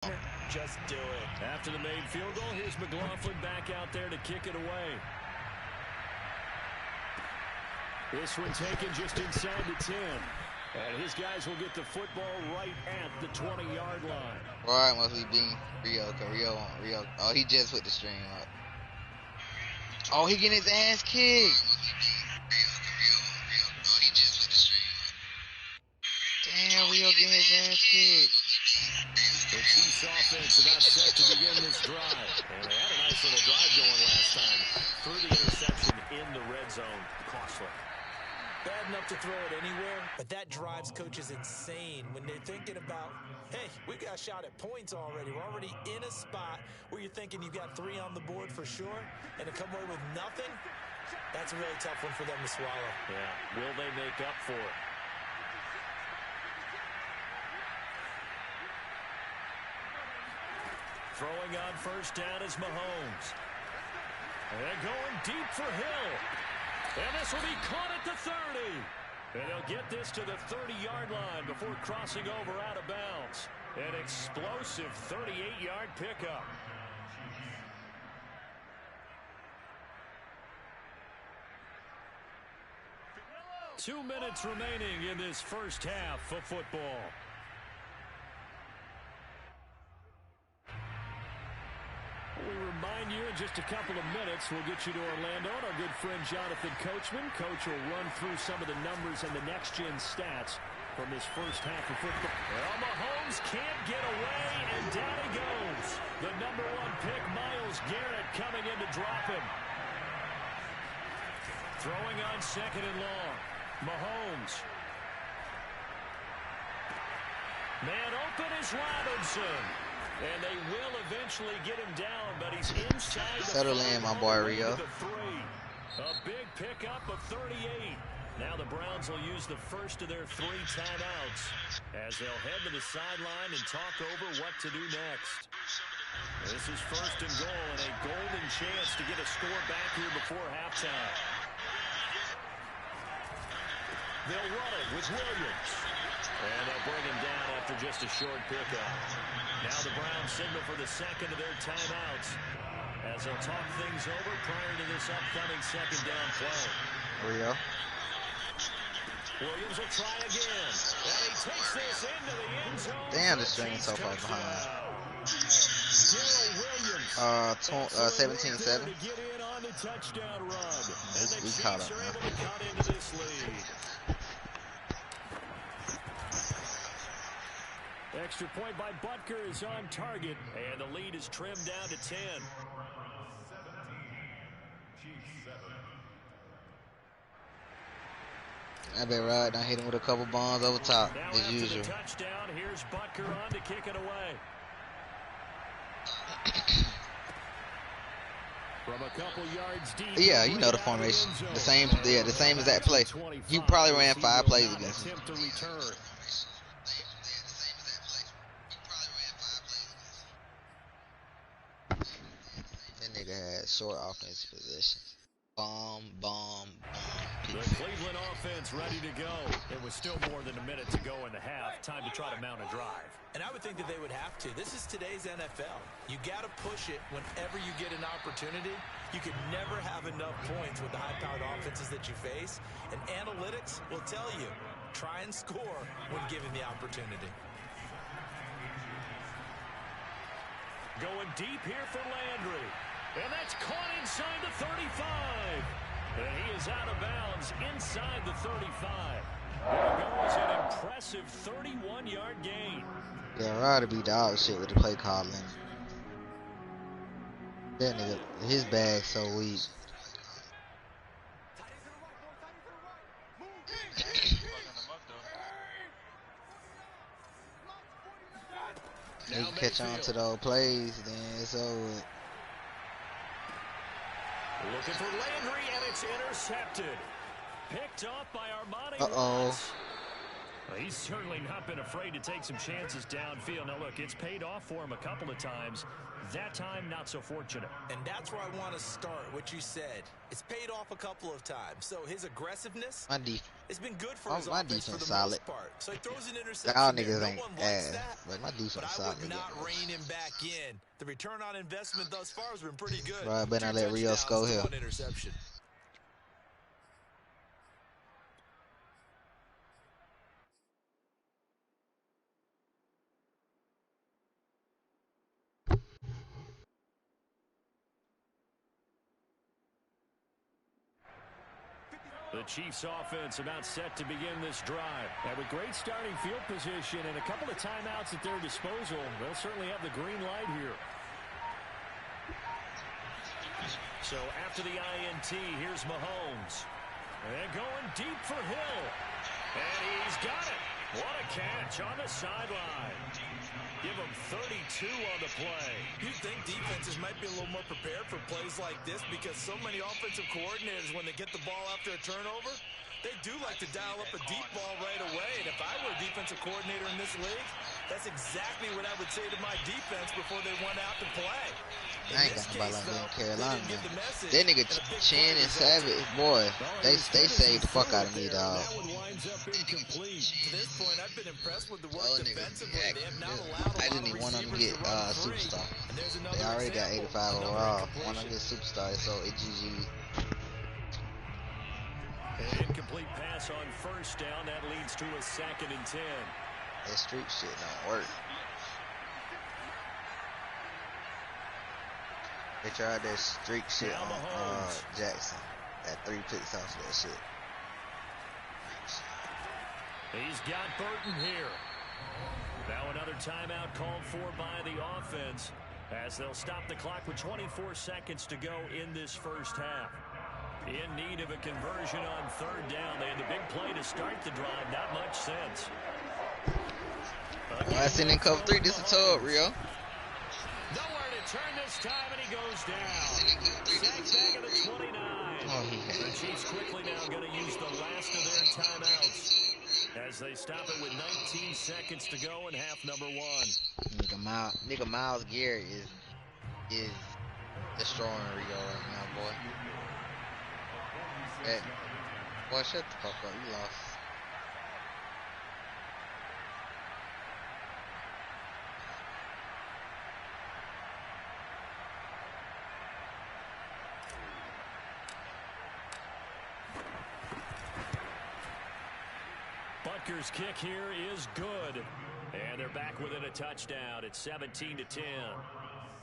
Just do it. After the made field goal, here's McLaughlin back out there to kick it away. This one taken just inside the 10. And his guys will get the football right at the 20-yard line. Right, must be being Rio. Rio. Oh, he just put the string up. Oh, he getting his ass kicked. Damn, Rio getting his ass kicked. The Chiefs offense about set to begin this drive. And they had a nice little drive going last time. Through the interception in the red zone. Costly. Bad enough to throw it anywhere, but that drives coaches insane when they're thinking about, hey, we got shot at points already. We're already in a spot where you're thinking you've got 3 on the board for sure, and to come away with nothing, that's a really tough one for them to swallow. Yeah, will they make up for it? Throwing on first down is Mahomes. And going deep for Hill. And this will be caught at the 30. And they'll get this to the 30-yard line before crossing over out of bounds. An explosive 38-yard pickup. Two minutes remaining in this first half of football. We remind you in just a couple of minutes, we'll get you to Orlando and our good friend Jonathan Coachman. Coach will run through some of the numbers and the next-gen stats from this first half of football. Well, Mahomes can't get away, and down he goes. The number 1 pick, Myles Garrett, coming in to drop him. Throwing on second and long. Mahomes. Man open is Robinson. And they will eventually get him down, but he's inside. Settle in, my boy Rio. A big pickup of 38. Now the Browns will use the first of their 3 timeouts as they'll head to the sideline and talk over what to do next. This is first and goal and a golden chance to get a score back here before halftime. They'll run it with Williams. And they'll bring him down after just a short pickup. Now the Browns signal for the second of their timeouts as they'll talk things over prior to this upcoming second down play. Rio. Williams will try again. And he takes this into the end zone. Damn, the string is so far behind. Darrell Williams. 17-7. To get in on the touchdown run. And the We Chiefs caught up, are man. able to cut into this lead. Extra point by Butker is on target, and the lead is trimmed down to 10. I bet Rod done hit him with a couple bombs over top, Now as after usual. the touchdown, here's Butker on to kick it away. From a couple yards deep. Yeah, you know the formation. The same as that play. You probably ran 5 plays against him. Attempt to return. That nigga had short offensive position. Bomb. The Cleveland offense ready to go. It was still more than a minute to go in the half. Time to try to mount a drive. And I would think that they would have to. This is today's NFL. You got to push it whenever you get an opportunity. You can never have enough points with the high-powered offenses that you face. And analytics will tell you, try and score when given the opportunity. Going deep here for Landry. And that's caught inside the 35. And he is out of bounds inside the 35. There goes an impressive 31-yard gain. Yeah, Rod to be dog shit with the play calling. That nigga, his bag's so weak. He can catch on to those plays, then it's over. Looking for Landry, and it's intercepted. Picked off by Armani Uh-oh. Watts. Well, he's certainly not been afraid to take some chances downfield. Now, look, it's paid off for him a couple of times. That time, not so fortunate. And that's where I want to start, what you said. It's paid off a couple of times. So his aggressiveness has been good for his offense for the solid. most part. So he throws an interception. Y'all niggas no ain't one likes that, but my defense but I solid. would not rein him back in. The return on investment thus far has been pretty good. Bro, I better not let Rio score here. One interception. The Chiefs offense about set to begin this drive. And with great starting field position and a couple of timeouts at their disposal, they'll certainly have the green light here. So after the INT, here's Mahomes. And going deep for Hill. And he's got it. What a catch on the sideline. Give him 32 on the play. You think defenses might be a little more prepared for plays like this because so many offensive coordinators, when they get the ball after a turnover, they do like to dial up a deep ball right away. And if I were a defensive coordinator in this league, that's exactly what I would say to my defense before they went out to play. I ain't got nobody like that in Carolina. That nigga Chin and Savage, boy, they saved the fuck out of me, dog. To this point, I've been impressed with the work defensively. They have not allowed I didn't even want them to get Superstar. They already got 85 overall. Want to get Superstar, so it's GG. An incomplete pass on first down. That leads to a 2nd and 10. That street shit don't work. They tried that streak shit on Jackson. That 3 picks off that shit. He's got Burton here. Now another timeout called for by the offense as they'll stop the clock with 24 seconds to go in this first half. In need of a conversion on 3rd down. They had the big play to start the drive. Not much sense. I seen in cover 3. This is a tug, Rio. Nowhere to turn this time, and he goes down. Sack at the 29. The Chiefs quickly now going to use the last of their timeouts as they stop it with 19 seconds to go in half number 1. Nigga Myles Garrett is destroying Rio right now, boy. Hey, boy, shut the fuck up. You lost. Butker's kick here is good. And they're back within a touchdown. It's 17-10.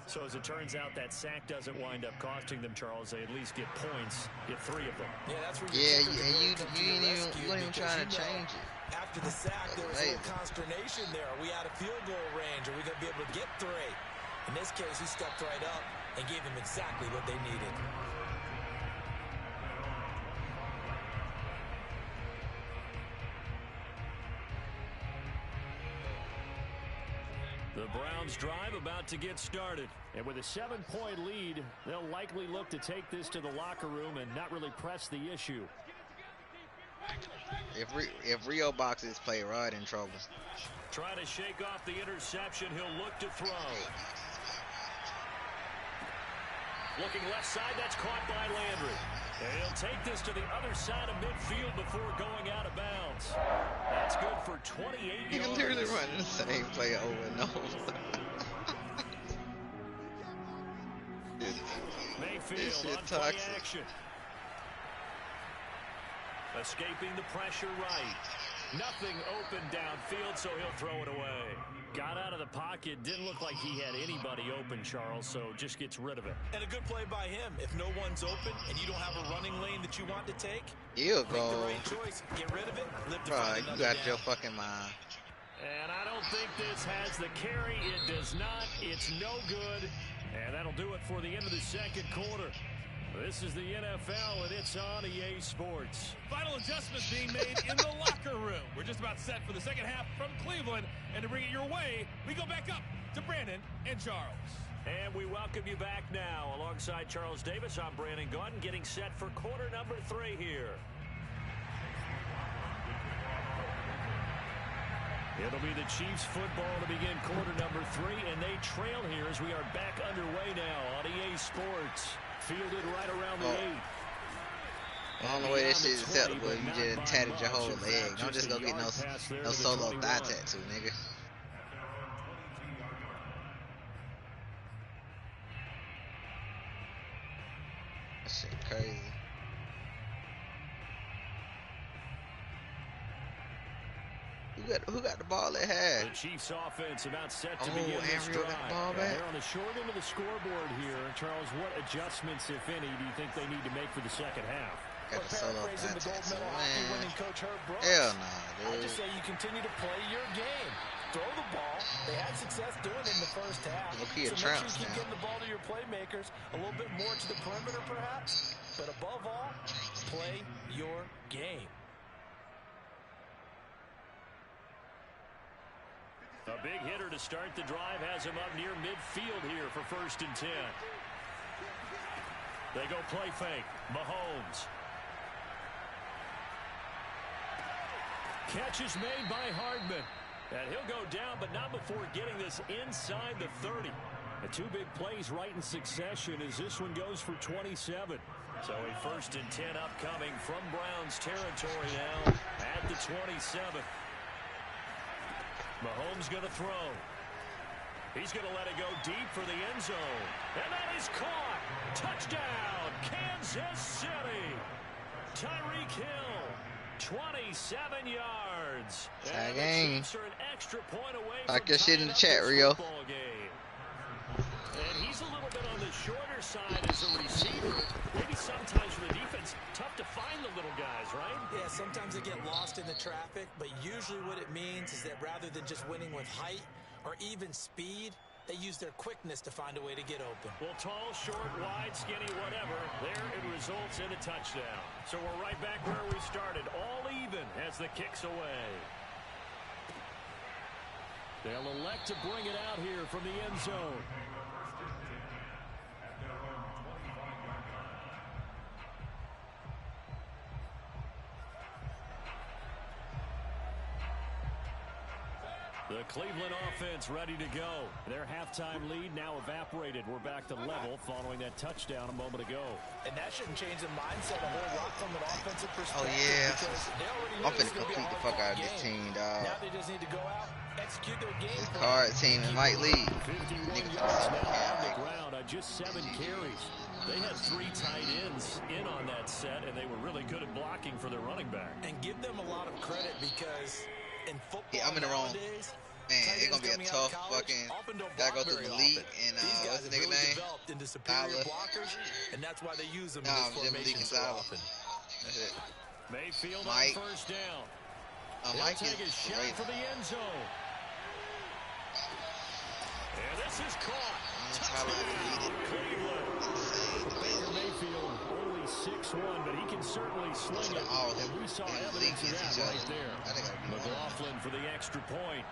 So as it turns out, that sack doesn't wind up costing them, Charles. They at least get points, get 3 of them. Yeah, that's where you ain't even trying to change it. After the sack, there was a little consternation there. Are we out of field goal range? Are we going to be able to get 3? In this case, he stepped right up and gave them exactly what they needed. The Browns drive about to get started. And with a 7-point lead, they'll likely look to take this to the locker room and not really press the issue. If Rio boxes play right in trouble. Trying to shake off the interception. He'll look to throw. Looking left side, that's caught by Landry. And he'll take this to the other side of midfield before going out of bounds. That's good for 28 yards. You can literally run the same play over and over. Mayfield on play action. Escaping the pressure right. Nothing open downfield, so he'll throw it away. Got out of the pocket. Didn't look like he had anybody open, Charles, so just gets rid of it. And a good play by him. If no one's open and you don't have a running lane that you want to take, you'll make the right choice. Get rid of it. Live to find you got your fucking mind. And I don't think this has the carry. It does not. It's no good. And that'll do it for the end of the second quarter. This is the NFL, and it's on EA Sports. Final adjustments being made in the locker room. We're just about set for the second half from Cleveland. And to bring it your way, we go back up to Brandon and Charles. And we welcome you back now. Alongside Charles Davis, I'm Brandon Gaudin, getting set for quarter number 3 here. It'll be the Chiefs football to begin quarter number 3, and they trail here as we are back underway now on EA Sports. Fielded right around the 8. The only way this shit is acceptable if you just tatted your whole leg. Don't just go get no solo thigh tattoo, nigga. That shit crazy. Who got the ball at half? The Chiefs offense about set to begin this drive. Got the ball back. They're on the short end of the scoreboard here. Charles, what adjustments, if any, do you think they need to make for the second half? Got the solo Paraphrasing the gold medal hockey winning coach Herb Brooks. Hell nah, I dude. just say you continue to play your game. Throw the ball. They had success doing it in the first half. So make sure you keep getting the ball to your playmakers. A little bit more to the perimeter, perhaps. But above all, play your game. A big hitter to start the drive has him up near midfield here for 1st and 10. They go play fake. Mahomes. Catch is made by Hardman. And he'll go down, but not before getting this inside the 30. The 2 big plays right in succession as this one goes for 27. So a 1st and 10 upcoming from Browns territory now at the 27. Mahomes going to throw. He's going to let it go deep for the end zone. And that is caught. Touchdown, Kansas City. Tyreek Hill, 27 yards. Tag game. Are an extra point away like from your shit in the chat, this Rio. And he's a little bit on the shorter side as a receiver. Maybe sometimes for the defense, tough to find the little guys, right? Yeah, sometimes they get lost in the traffic, but usually what it means is that rather than just winning with height or even speed, they use their quickness to find a way to get open. Well, tall, short, wide, skinny, whatever, there it results in a touchdown. So we're right back where we started, all even as the kick's away. They'll elect to bring it out here from the end zone. The Cleveland offense ready to go. Their halftime lead now evaporated. We're back to level following that touchdown a moment ago. And that shouldn't change the mindset a whole lot from an offensive perspective. Oh, yeah. Because they already know I'm finna it's going to be complete a the fuck out of hard-fought this game. team, dog. Now they just need to go out, execute their game This plan. card team and Mike Lee. 51 yards now on the ground on just 7 carries. They had 3 tight ends in on that set, and they were really good at blocking for their running back. And give them a lot of credit because in football I'm in the wrong. nowadays, Man, it's gonna be a tough fucking. Gotta go through the league and what's the nigga name? Developed into superior blockers, and that's why they use them in this formation so often. That's it. Mayfield Mike. on 1st down. Mike He'll take is a shot great. for the end zone. And this is caught. Touchdown, Cleveland. Baker Mayfield only 6'1", but he can certainly sling it. And we saw evidence of that right there. McLaughlin for the extra point.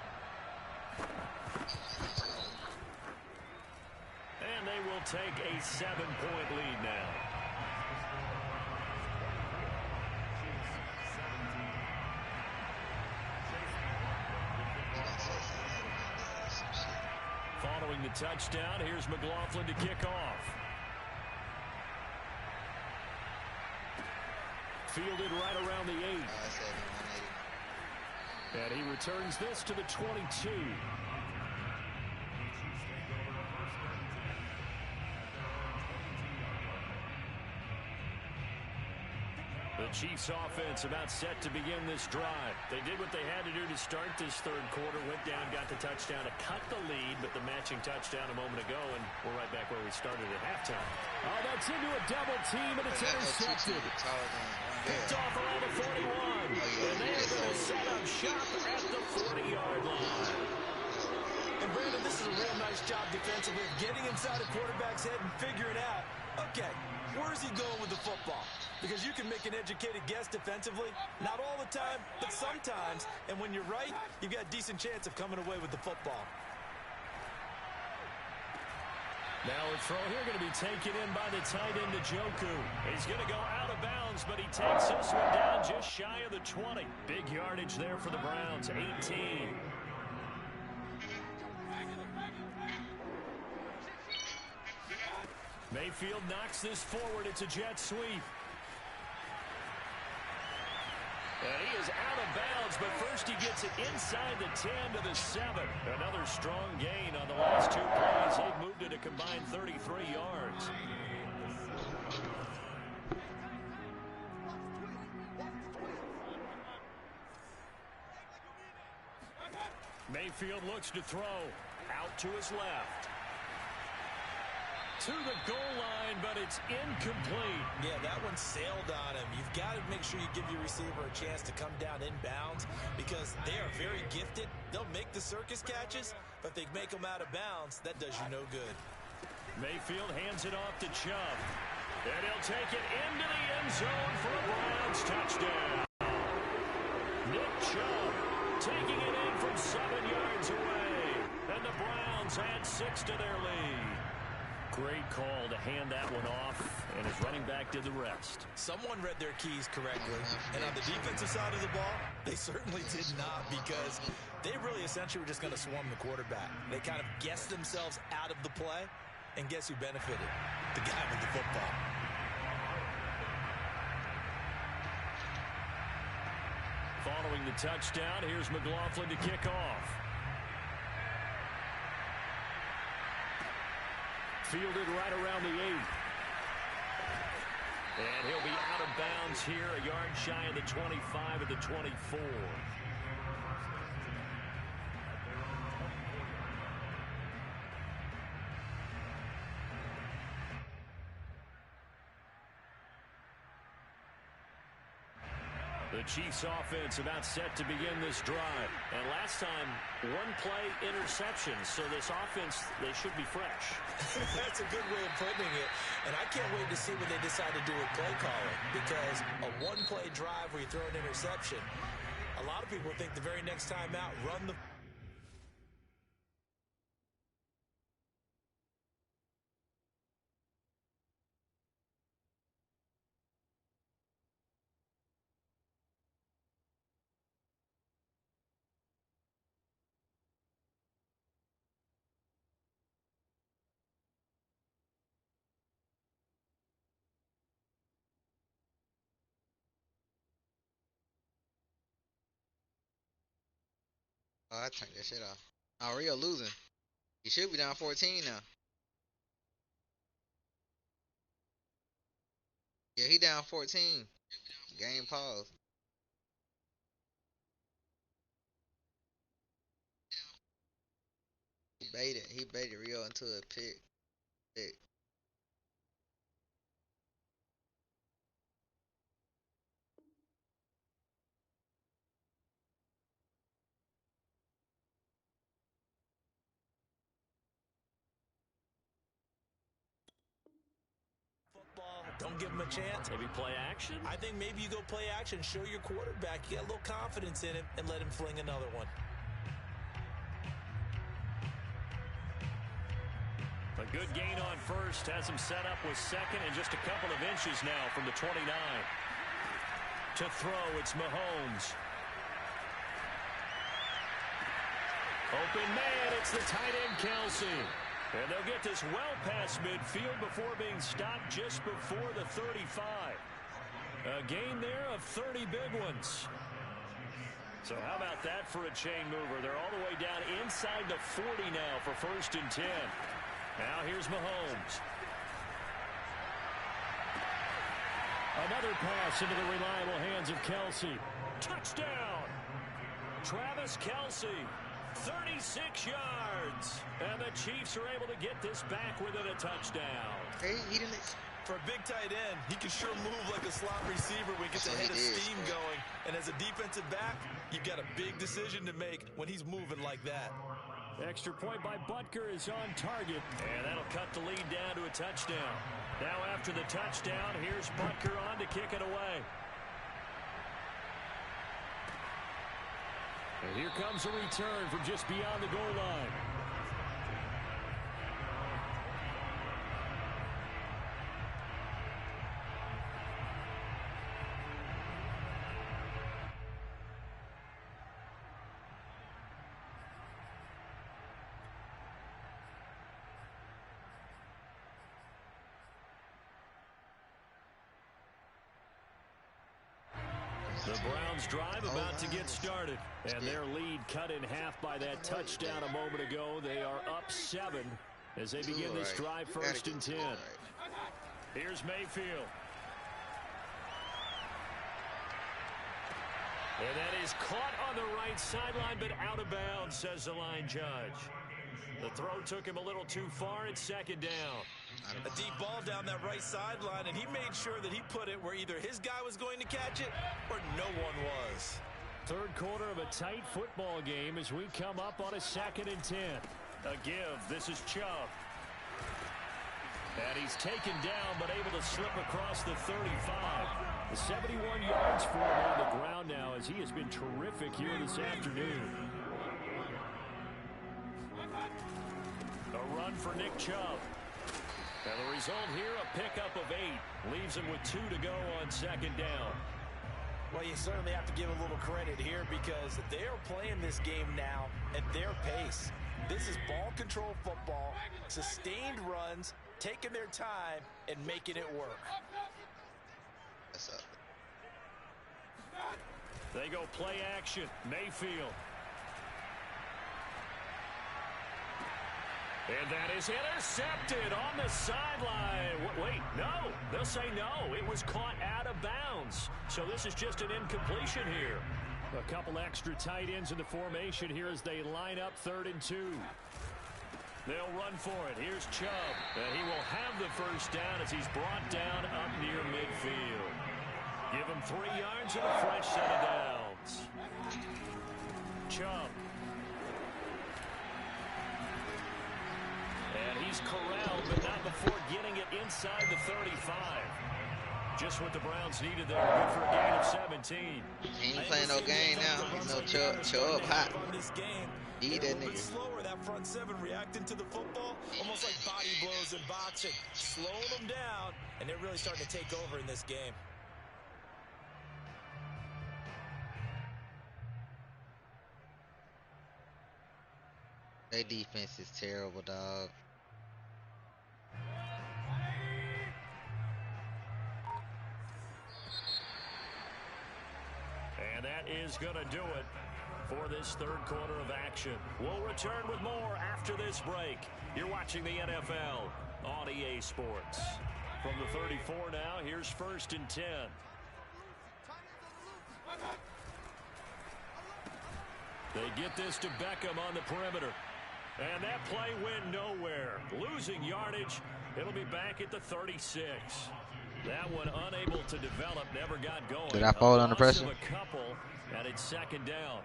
And they will take a 7-point lead now. Following the touchdown, here's McLaughlin to kick off. Fielded right around the 8. And he returns this to the 22. The Chiefs offense about set to begin this drive. They did what they had to do to start this 3rd quarter. Went down, got the touchdown to cut the lead, but the matching touchdown a moment ago, and we're right back where we started at halftime. Oh, that's into a double team, and it's intercepted. Picked off around the 41. And they are going to set up shop at the 40-yard line. And Brandon, this is a real nice job defensively of getting inside a quarterback's head and figuring out, okay, where's he going with the football? Because you can make an educated guess defensively, not all the time, but sometimes. And when you're right, you've got a decent chance of coming away with the football. Now a throw here going to be taken in by the tight end, Njoku. He's going to go out of bounds, but he takes this one down just shy of the 20. Big yardage there for the Browns, 18. Mayfield knocks this forward. It's a jet sweep. And he is out of bounds, but first he gets it inside the 10 to the 7. Another strong gain on the last 2 plays. They've moved it a combined 33 yards. Mayfield looks to throw. Out to his left. To the goal line, but it's incomplete. Yeah, that one sailed on him. You've got to make sure you give your receiver a chance to come down inbounds because they are very gifted. They'll make the circus catches, but if they make them out of bounds, that does you no good. Mayfield hands it off to Chubb. And he'll take it into the end zone for a Browns touchdown. Nick Chubb taking it in from 7 yards away. And the Browns add 6 to their lead. Great call to hand that one off, and his running back did the rest. Someone read their keys correctly, and on the defensive side of the ball, they certainly did not because they really essentially were just going to swarm the quarterback. They kind of guessed themselves out of the play, and guess who benefited? The guy with the football. Following the touchdown, here's McLaughlin to kick off. Fielded right around the 8. And he'll be out of bounds here, a yard shy of the 25 at the 24. The Chiefs offense about set to begin this drive. And last time, 1 play interception. So this offense, they should be fresh. That's a good way of putting it. And I can't wait to see what they decide to do with play calling. Because a 1-play drive where you throw an interception, a lot of people think the very next time out, run the Oh, I turned that shit off. Oh, Rio losing. He should be down 14 now. Yeah, he down 14. Game pause. He baited Rio into a pick. Don't give him a chance. Maybe play action? I think maybe you go play action, show your quarterback you got a little confidence in him, and let him fling another one. A good gain on first. Has him set up with second and just a couple of inches now from the 29. To throw, it's Mahomes. Open man, it's the tight end, Kelsey. And they'll get this well past midfield before being stopped just before the 35. A gain there of 30 big ones. So how about that for a chain mover? They're all the way down inside the 40 now for 1st and 10. Now here's Mahomes. Another pass into the reliable hands of Kelsey. Touchdown! Travis Kelsey. 36 yards. And the Chiefs are able to get this back within a touchdown. Hey, he didn't. For a big tight end, he can sure move like a slot receiver when he gets a head of steam going. And as a defensive back, you've got a big decision to make when he's moving like that. Extra point by Butker is on target. And that'll cut the lead down to a touchdown. Now after the touchdown, here's Butker on to kick it away. And here comes a return from just beyond the goal line. The Browns drive about to get started, and their lead cut in half by that touchdown a moment ago. They are up 7 as they begin this drive, 1st and 10. Here's Mayfield. And that is caught on the right sideline, but out of bounds, says the line judge. The throw took him a little too far. It's 2nd down. A deep ball down that right sideline, and he made sure that he put it where either his guy was going to catch it or no one was. 3rd quarter of a tight football game as we come up on a 2nd and 10. A give. This is Chubb. And he's taken down, but able to slip across the 35. The 71 yards for him on the ground now as he has been terrific here this afternoon. A run for Nick Chubb. And the result here, a pickup of 8. Leaves him with 2 to go on 2nd down. Well, you certainly have to give a little credit here because they are playing this game now at their pace. This is ball control football, sustained runs, taking their time and making it work. That's up. They go play action. Mayfield. And that is intercepted on the sideline. Wait, no. They'll say no. It was caught out of bounds. So this is just an incompletion here. A couple extra tight ends in the formation here as they line up 3rd and 2. They'll run for it. Here's Chubb. And he will have the 1st down as he's brought down up near midfield. Give him 3 yards and a fresh set of downs. Chubb. And he's corralled, but not before getting it inside the 35. Just what the Browns needed there. Good for a gain of 17. He ain't playing no game now. No Chubb hot. Eat that nigga. Slower, that front 7 reacting to the football, almost like body blows in boxing. Slowing them down, and they're really starting to take over in this game. Their defense is terrible, dog. And that is going to do it for this 3rd quarter of action. We'll return with more after this break. You're watching the NFL on EA Sports. From the 34 now, here's 1st and 10. They get this to Beckham on the perimeter. And that play went nowhere. Losing yardage. It'll be back at the 36. That one unable to develop, never got going. Did I fall under pressure? A couple, and it's 2nd down.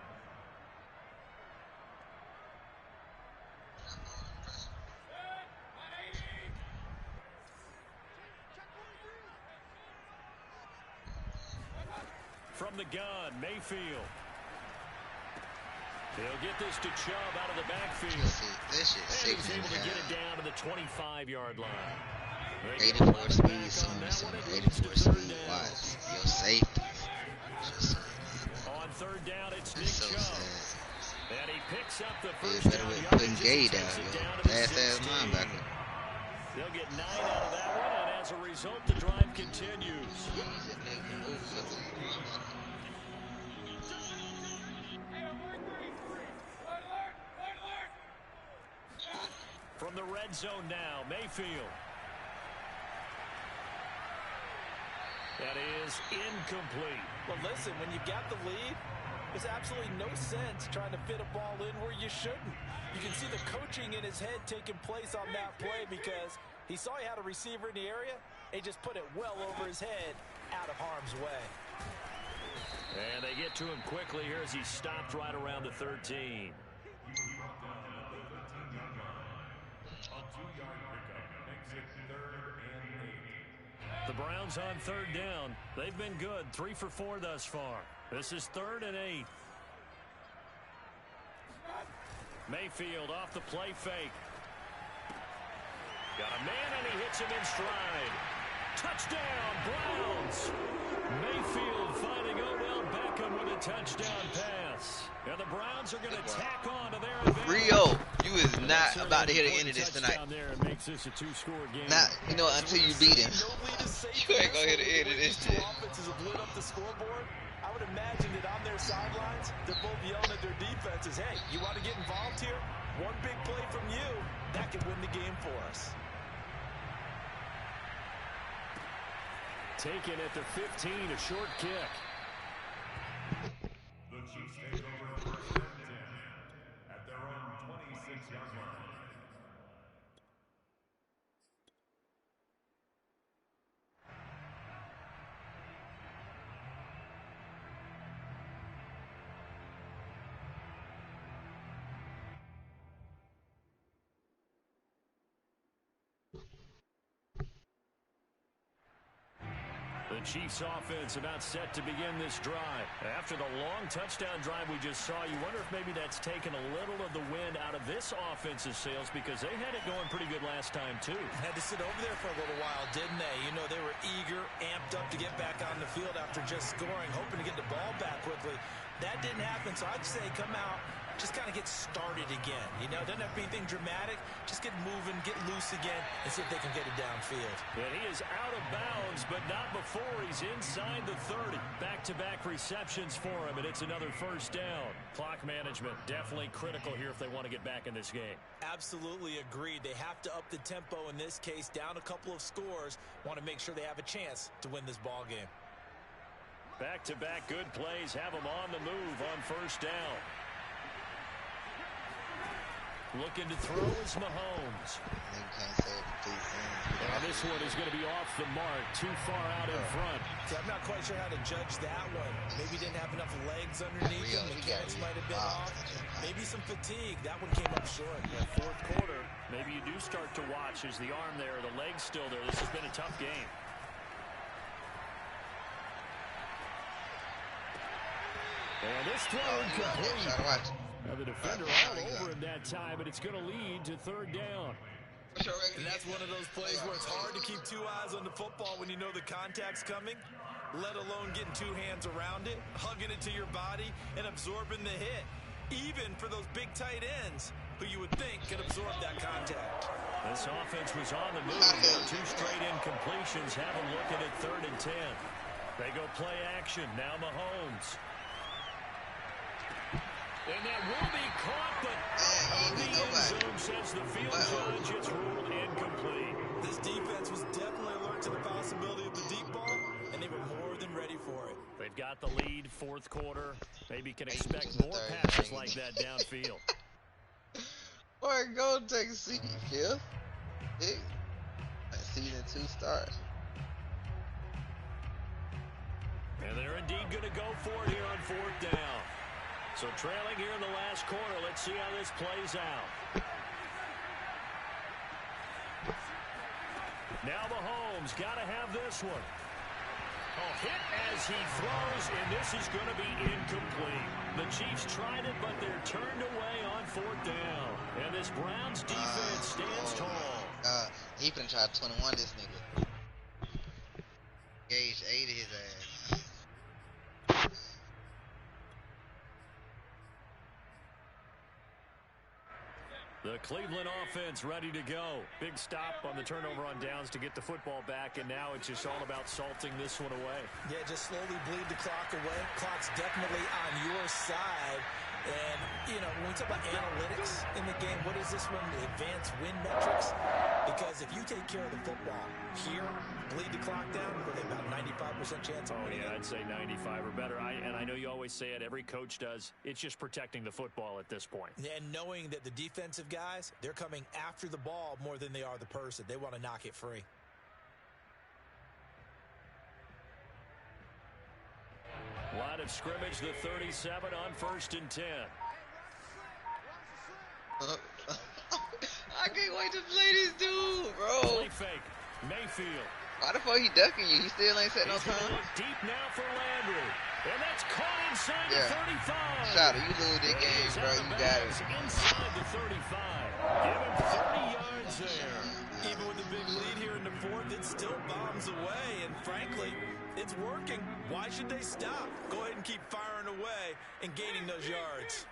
From the gun, Mayfield. They'll get this to Chubb out of the backfield. This shit, and he's able to get it down to the 25-yard line. 84 speed, some 84 speed. Watch your safety. On 3rd down, it's Nick so Chubb. sad. And he picks up the They 1st better down. be putting Gay down, yo. Fast-ass linebacker. They'll get 9 out of that one, and as a result, the drive continues. From the red zone now, Mayfield. That is incomplete. Well, listen, when you've got the lead, there's absolutely no sense trying to fit a ball in where you shouldn't. You can see the coaching in his head taking place on that play because he saw he had a receiver in the area. He just put it well over his head out of harm's way. And they get to him quickly here as he stopped right around the 13. The Browns on 3rd down. They've been good. 3 for 4 thus far. This is 3rd and 8. Mayfield off the play fake. Got a man and he hits him in stride. Touchdown, Browns. Mayfield finding Odell Beckham with a touchdown pass. And the Browns are going to tack on to their advantage. Rio, you is not about to hit the end of this tonight. There makes this a two-score game. Not, you know, until you beat him. You ain't gonna hit the end of this shit. Offenses have lit up the scoreboard. I would imagine that on their sidelines, they're both yelling at their defenses, hey, you want to get involved here? One big play from you, that could win the game for us. Taken at the 15, a short kick. The Chiefs take over first and 10 at their own 26-yard line. The Chiefs offense about set to begin this drive. After the long touchdown drive we just saw, you wonder if maybe that's taken a little of the wind out of this offense's sails because they had it going pretty good last time too. Had to sit over there for a little while, didn't they? You know, they were eager, amped up to get back on the field after just scoring, hoping to get the ball back quickly. That didn't happen, so I'd say come out, just kind of get started again. You know, doesn't have to be anything dramatic. Just get moving, get loose again, and see if they can get it downfield. And he is out of bounds, but not before he's inside the 30. Back-to-back receptions for him, and it's another first down. Clock management definitely critical here if they want to get back in this game. Absolutely agreed. They have to up the tempo in this case, down a couple of scores. Want to make sure they have a chance to win this ball game. Back-to-back good plays have them on the move on first down. Looking to throw is Mahomes. And this one is going to be off the mark, too far out in front. See, I'm not quite sure how to judge that one. Maybe didn't have enough legs underneath him. The catch might have been off. Maybe some fatigue. That one came up short. In the fourth quarter, maybe you do start to watch as the arm there, the leg's still there. This has been a tough game. And this throw incomplete. Now the defender all over him that time, but it's going to lead to third down. And that's one of those plays where it's hard to keep two eyes on the football when you know the contact's coming, let alone getting two hands around it, hugging it to your body, and absorbing the hit. Even for those big tight ends who you would think could absorb that contact. This offense was on the move. Two straight incompletions have them looking at 3rd and 10. They go play action. Now Mahomes. And that will be caught, but out of the end zone, says the field judge. It's ruled incomplete. This defense was definitely alert to the possibility of the deep ball, and they were more than ready for it. They've got the lead, fourth quarter. Maybe can expect more passes like that downfield. Or go take a seat, Phil. Hey, season 2 start. And they're indeed going to go for it here on 4th down. So trailing here in the last quarter. Let's see how this plays out. Now Mahomes got to have this one. Oh, hit as he throws, and this is going to be incomplete. The Chiefs tried it, but they're turned away on 4th down. And this Browns defense stands tall. He finna try 21 this nigga. Gage 80 his ass. The Cleveland offense ready to go. Big stop on the turnover on downs to get the football back, and now it's just all about salting this one away. Yeah, just slowly bleed the clock away. Clock's definitely on your side. And, you know, when we talk about analytics in the game, what is this one? The advanced win metrics? Because if you take care of the football here, bleed the clock down, we're at about 95% chance of winning. Oh, yeah, I'd say 95 or better. And I know you always say it, every coach does. It's just protecting the football at this point. And knowing that the defensive guys, they're coming after the ball more than they are the person. They want to knock it free. Line of scrimmage, the 37 on 1st and 10. I can't wait to play this dude, bro. Play fake. Mayfield. Why the fuck he ducking you? He still ain't set no time. Look deep now for Landry. And that's caught inside the 35. Shout out, you lose that game, bro. You got it. Inside the 35. Give him 30 yards there. Even with a big lead here in the fourth, it still bombs away. And frankly, it's working. Why should they stop? Go ahead and keep firing away and gaining those yards.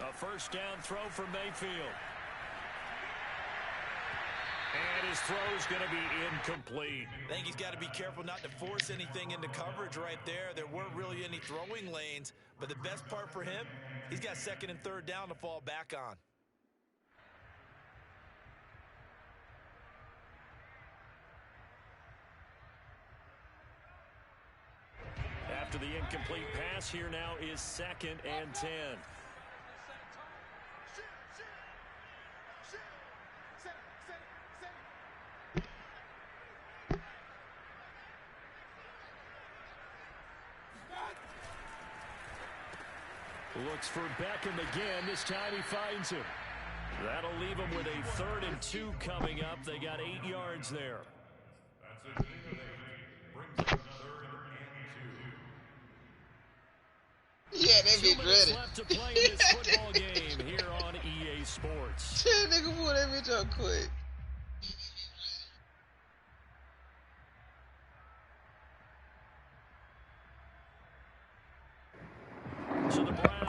A first down throw for Mayfield. And his throw is going to be incomplete. I think he's got to be careful not to force anything into coverage right there. There weren't really any throwing lanes, but the best part for him, he's got second and third down to fall back on. After the incomplete pass, here now is 2nd and 10. Looks for Beckham again. This time he finds him. That'll leave him with a 3rd and 2 coming up. They got 8 yards there. That's it. Brings up 3rd and 2. Yeah, they 2 be minutes ready. left to play in this football game here on EA Sports. Shit, nigga, pull that bitch up quick.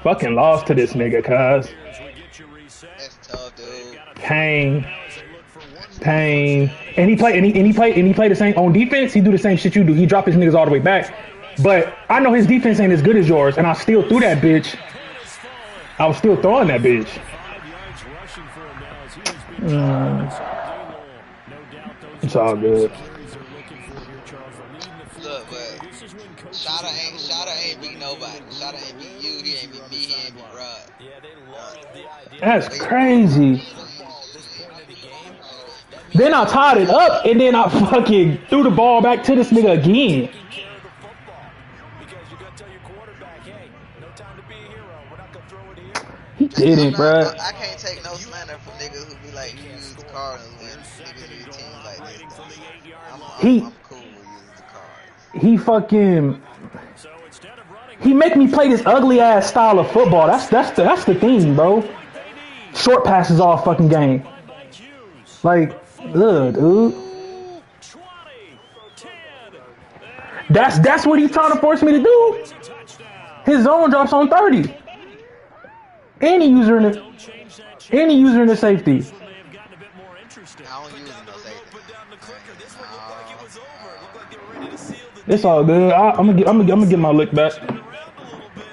Fucking lost to this nigga, cuz. That's tough, dude. Pain. And he play the same on defense. He do the same shit you do. He drop his niggas all the way back. But I know his defense ain't as good as yours, and I still threw that bitch. I was still throwing that bitch. 5 yards rushing for him now as he has been trying this all day long. No doubt those It's all good. carries are looking for here, Charles. They're leading the field. Look, but This is when coaches Shada ain't beat nobody. Shada ain't beat you. He ain't beat me. He ain't beat Rod. Yeah, they love the idea. That's crazy. Football at this point of the game, that means Then I tied it up, and then I fucking threw the ball back to this nigga again. taking care of the football. Because you're going to tell your quarterback, hey, no time to be a hero. We're not going to throw it here. He did it, bruh. I can't take no slander from niggas who be like, you use the Cardinals when niggas use teams like this. I'm cool with using the Cards. He fucking. So instead of running, He make me play this ugly ass style of football. That's the thing, bro. Short passes all fucking game. by Mike Hughes. Like, ugh, dude. 20, 10. That's what he's trying to force me to do. It's a touchdown. His zone drops on 30. Any user in the Don't change that in the safety. This one may have gotten a bit more interesting. I don't use Down no the road, safety. put down the clicker. This one looked like it was over. It looked like they were ready to seal the It's all good. I'm gonna get my lick back deal around a little bit.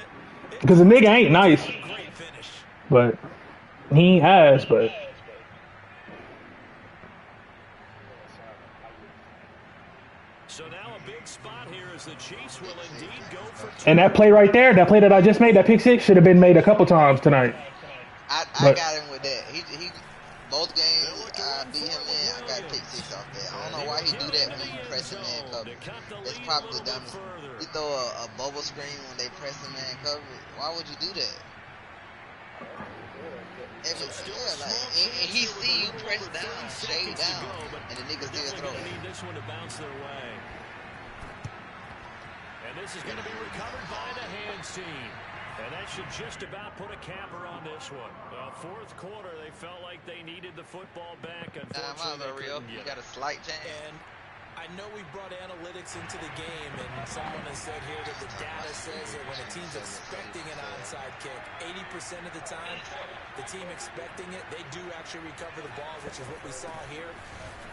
because the nigga ain't nice, Great finish. but he ain't ass. But So now a big spot here as the Chiefs will indeed go for two. and that play right there, that play that I just made, that pick six should have been made a couple times tonight. I But- got him with that. He both games I beat him in. I got pick 6 off that. I don't know why he do that when you press him man coverage. That's probably the dumbest. You throw a bubble screen when they press him man coverage. Why would you do that? And he see you press down, straight down, and the niggas still throw They it. need this one to bounce their way. And this is going to be recovered by the hands team. And that should just about put a capper on this one. Fourth quarter, they felt like they needed the football back. Time Unfortunately, out, they Rio. couldn't You get got it. a slight chance. And I know we brought analytics into the game, and someone has said here that the data says that when a team's expecting an onside kick, 80% of the time, the team expecting it, they do actually recover the ball, which is what we saw here.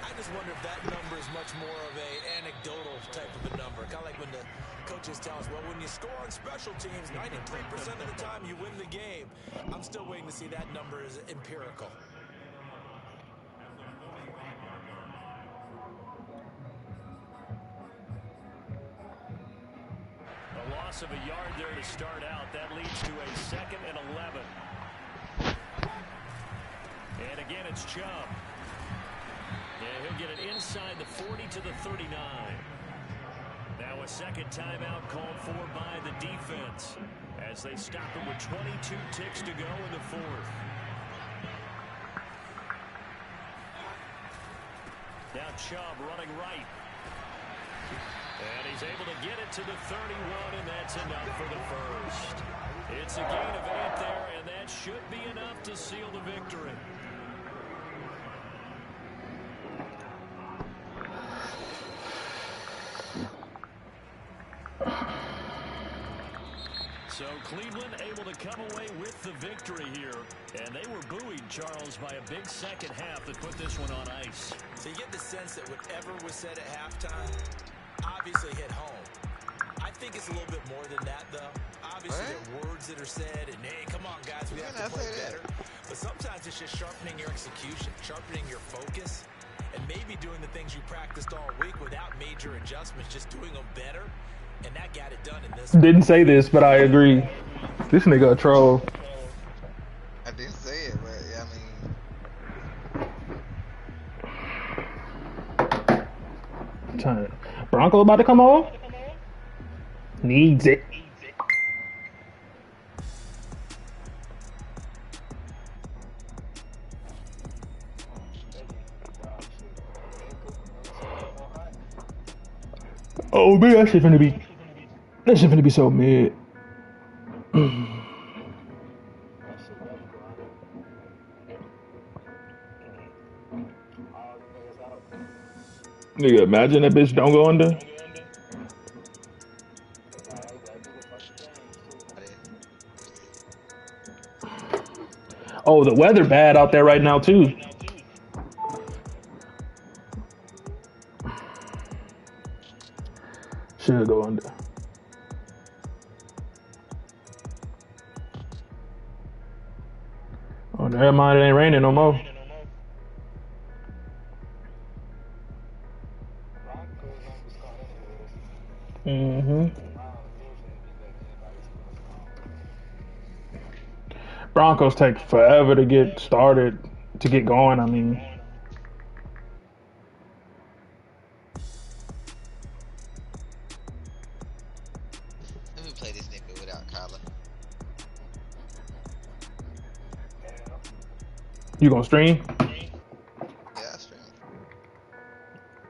I just wonder if that number is much more of a anecdotal type of a number. Kind of like when the coaches tell us, well, when you score on special teams, 93% of the time you win the game. I'm still waiting to see that number is empirical. A loss of a yard there to start out. That leads to a 2nd and 11. And again, it's Chubb. And he'll get it inside the 40 to the 39. Now a second timeout called for by the defense as they stop him with 22 ticks to go in the fourth. Now Chubb running right. And he's able to get it to the 31, and that's enough for the first. It's a gain of 8 there, and that should be enough to seal the victory. So Cleveland able to come away with the victory here. And they were buoyed, Charles, by a big second half that put this one on ice. So you get the sense that whatever was said at halftime obviously hit home. I think it's a little bit more than that, though. Obviously, there are words that are said, and hey, come on, guys, we have to play better. But sometimes it's just sharpening your execution, sharpening your focus, and maybe doing the things you practiced all week without major adjustments, just doing them better. And that got it done in this one. Didn't say this, but I agree. This nigga a troll. I didn't say it, but I mean. Bronco about to come on? Needs it. Oh man, that shit finna be so mid. Nigga, imagine that bitch don't go under. Oh, the weather bad out there right now too. Should go under. Oh, never mind, it ain't raining no more. Broncos take forever to get started, to get going, I mean. Let me play this nigga without Kyler. You gonna stream?